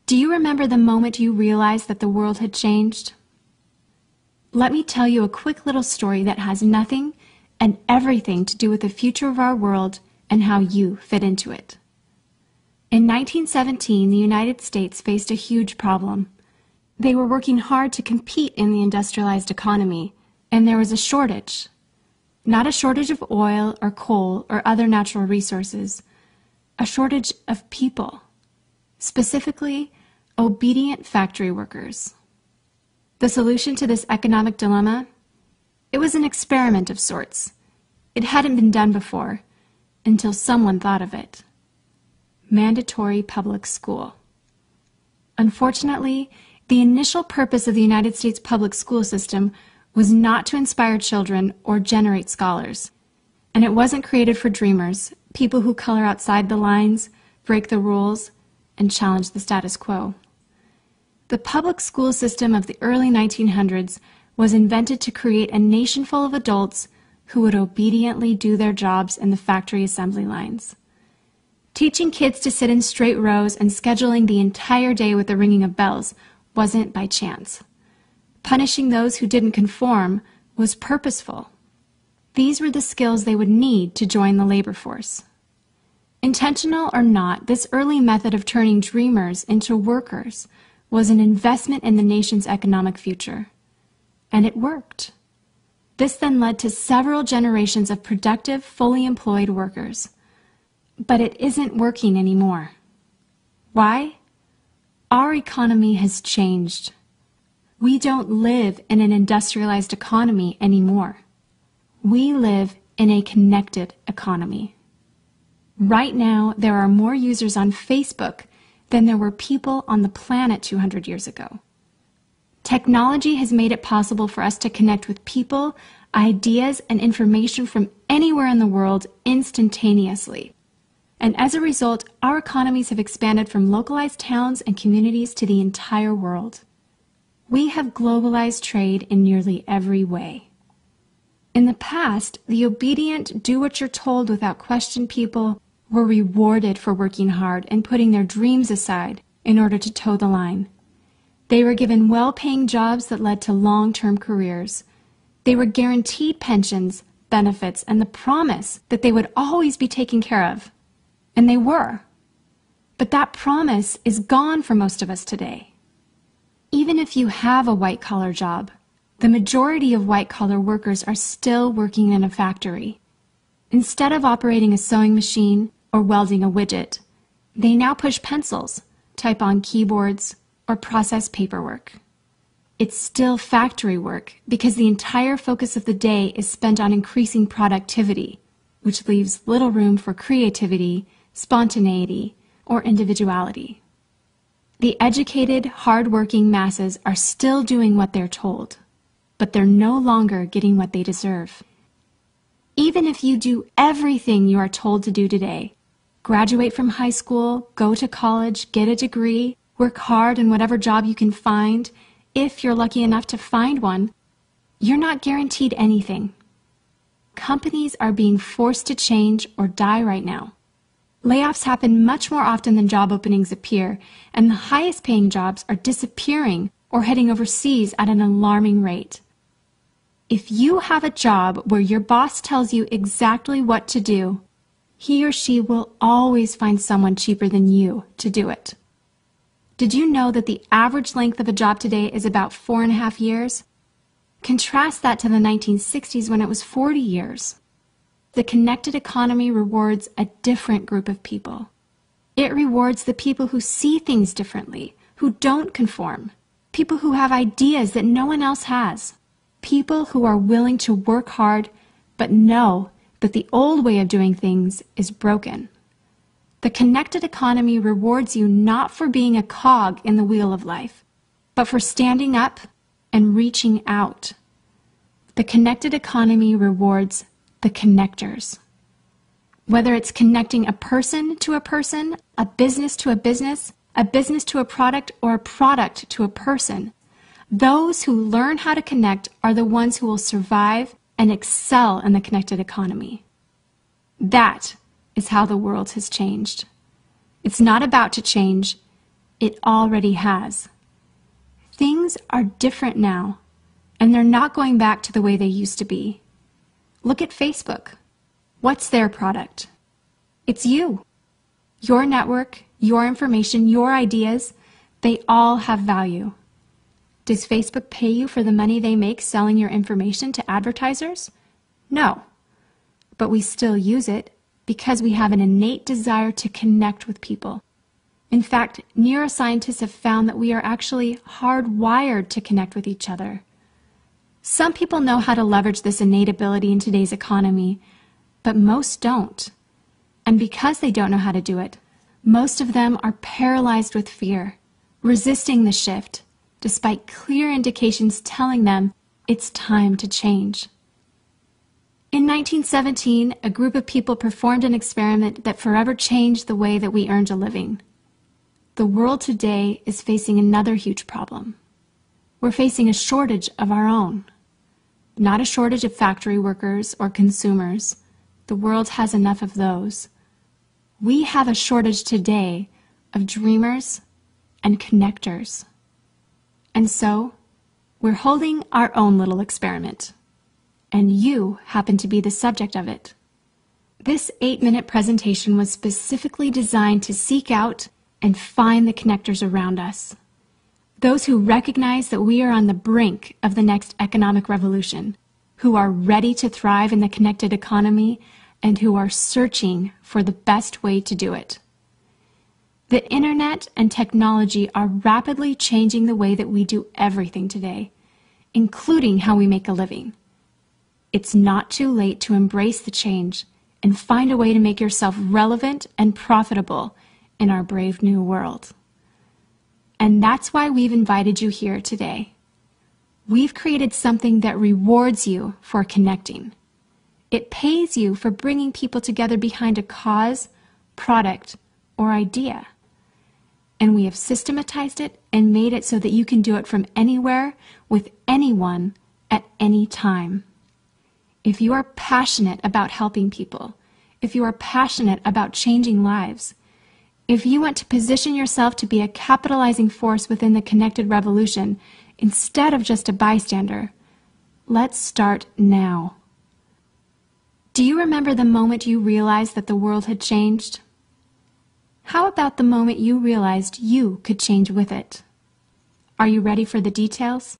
Do you remember the moment you realized that the world had changed? Let me tell you a quick little story that has nothing and everything to do with the future of our world and how you fit into it. In 1917, the United States faced a huge problem. They were working hard to compete in the industrialized economy, and there was a shortage. Not a shortage of oil or coal or other natural resources, a shortage of people, specifically obedient factory workers. The solution to this economic dilemma? It was an experiment of sorts. It hadn't been done before, until someone thought of it. Mandatory public school. Unfortunately, the initial purpose of the United States public school system was not to inspire children or generate scholars. And it wasn't created for dreamers, people who color outside the lines, break the rules, and challenge the status quo. The public school system of the early 1900s was invented to create a nation full of adults who would obediently do their jobs in the factory assembly lines. Teaching kids to sit in straight rows and scheduling the entire day with the ringing of bells wasn't by chance. Punishing those who didn't conform was purposeful. These were the skills they would need to join the labor force. Intentional or not, this early method of turning dreamers into workers was an investment in the nation's economic future. And it worked. This then led to several generations of productive, fully employed workers. But it isn't working anymore. Why? Our economy has changed. We don't live in an industrialized economy anymore. We live in a connected economy. Right now, there are more users on Facebook than there were people on the planet 200 years ago. Technology has made it possible for us to connect with people, ideas, and information from anywhere in the world instantaneously. And as a result, our economies have expanded from localized towns and communities to the entire world. We have globalized trade in nearly every way. In the past, the obedient, do-what-you're-told without question people were rewarded for working hard and putting their dreams aside in order to toe the line. They were given well-paying jobs that led to long-term careers. They were guaranteed pensions, benefits, and the promise that they would always be taken care of. And they were. But that promise is gone for most of us today. Even if you have a white-collar job, the majority of white-collar workers are still working in a factory. Instead of operating a sewing machine or welding a widget, they now push pencils, type on keyboards, or process paperwork. It's still factory work because the entire focus of the day is spent on increasing productivity, which leaves little room for creativity, spontaneity, or individuality. The educated, hard-working masses are still doing what they're told, but they're no longer getting what they deserve. Even if you do everything you are told to do today, graduate from high school, go to college, get a degree, work hard in whatever job you can find, if you're lucky enough to find one, you're not guaranteed anything. Companies are being forced to change or die right now. Layoffs happen much more often than job openings appear, and the highest paying jobs are disappearing or heading overseas at an alarming rate. If you have a job where your boss tells you exactly what to do, he or she will always find someone cheaper than you to do it. Did you know that the average length of a job today is about 4.5 years? Contrast that to the 1960s when it was 40 years. The connected economy rewards a different group of people. It rewards the people who see things differently, who don't conform, people who have ideas that no one else has, people who are willing to work hard but know that the old way of doing things is broken. The connected economy rewards you not for being a cog in the wheel of life, but for standing up and reaching out. The connected economy rewards the connectors. Whether it's connecting a person to a person, a business to a business to a product, or a product to a person, those who learn how to connect are the ones who will survive and excel in the connected economy. That is how the world has changed. It's not about to change, It already has. Things are different now, and they're not going back to the way they used to be. Look at Facebook. What's their product? It's you. Your network, your information, your ideas, they all have value. Does Facebook pay you for the money they make selling your information to advertisers? No. But we still use it because we have an innate desire to connect with people. In fact, neuroscientists have found that we are actually hardwired to connect with each other. Some people know how to leverage this innate ability in today's economy, but most don't. And because they don't know how to do it, most of them are paralyzed with fear, resisting the shift, despite clear indications telling them it's time to change. In 1917, a group of people performed an experiment that forever changed the way that we earned a living. The world today is facing another huge problem. We're facing a shortage of our own. Not a shortage of factory workers or consumers. The world has enough of those. We have a shortage today of dreamers and connectors. And so, we're holding our own little experiment. And you happen to be the subject of it. This 8-minute presentation was specifically designed to seek out and find the connectors around us. Those who recognize that we are on the brink of the next economic revolution, who are ready to thrive in the connected economy, and who are searching for the best way to do it. The internet and technology are rapidly changing the way that we do everything today, including how we make a living. It's not too late to embrace the change and find a way to make yourself relevant and profitable in our brave new world. And that's why we've invited you here today. We've created something that rewards you for connecting. It pays you for bringing people together behind a cause, product, or idea. And we have systematized it and made it so that you can do it from anywhere, with anyone, at any time. If you are passionate about helping people, if you are passionate about changing lives, if you want to position yourself to be a capitalizing force within the connected revolution instead of just a bystander, let's start now. Do you remember the moment you realized that the world had changed? How about the moment you realized you could change with it? Are you ready for the details?